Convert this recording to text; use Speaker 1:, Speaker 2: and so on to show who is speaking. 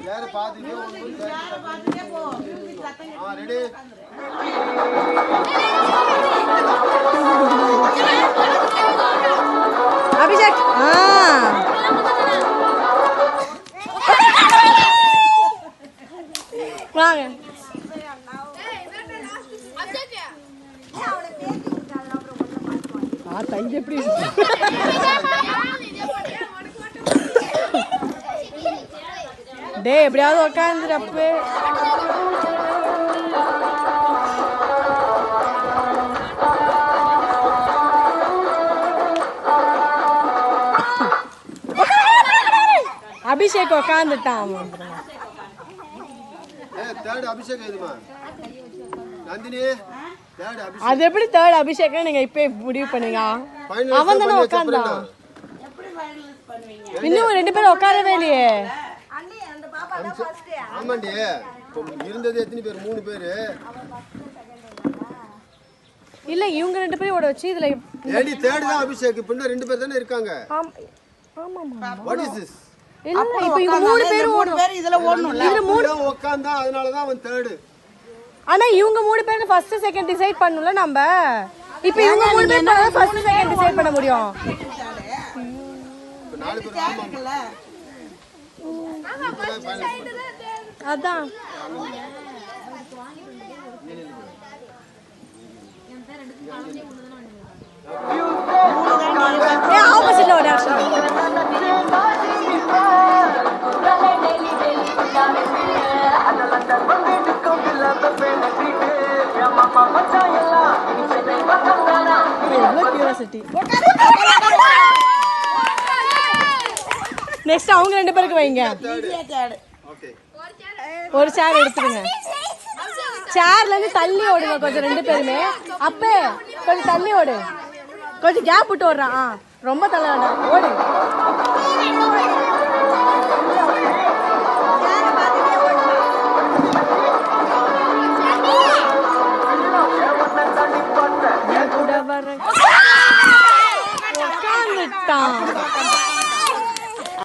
Speaker 1: யாரு பாத்துட்டே போ. ரெடி.
Speaker 2: அபிஷேக் வாங்க. எப்படி டே எப்படியாவது உக்காந்துறப்ப அபிஷேக் உக்காந்துட்டான். அது எப்படி தேர்ட் அபிஷேக் நீங்க இப்ப முடிவு பண்ணீங்க? அவன் தானே உட்கார்ந்தான். இன்னும் 2 பேரும் உட்காரவே இல்லையே.
Speaker 1: ஆமாண்டி இருந்தது எத்தனை பேர்? 3 பேரு.
Speaker 2: இல்ல இவங்க 2 பேரும் ஓட வச்சு இதுல
Speaker 1: ஏடி தேர்ட் தான் அபிஷேக். பின்ன 2 பேர் தானே இருக்காங்க.
Speaker 2: ஆமா ஆமா.
Speaker 1: What is this?
Speaker 2: இல்ல இப்போ இவங்க 3 பேர் இதுல ஓடணும்ல. இதுல 3
Speaker 1: உட்கார்ந்தா அதனால தான் அவன் தேர்ட்.
Speaker 2: ஆனா இவங்க 3 பேர் ஃபர்ஸ்ட் செகண்ட் டிசைட் பண்ணனும்ல நம்ம. இப்போ இவங்க 3 பேர் தான் ஃபர்ஸ்ட் செகண்ட் டிசைட் பண்ண முடியும்.
Speaker 1: இப்ப 4 பேர் ஆமாங்கல.
Speaker 2: அதான் ஆப்போசிட்ல ஒரு ஆக்ஷன். நெக்ஸ்ட் அவங்க 2 பேருக்கு வைங்க. ஒரு சேர் எடுத்துருங்க. சேர்ல இருந்து தள்ளி ஓடுங்க கொஞ்சம் 2 பேருமே. அப்பே கொஞ்சம் தள்ளி ஓடு. கொஞ்சம் கேப் விட்டு ஓடுறான். ரொம்ப தள்ள வேண்டாம். ஓடு.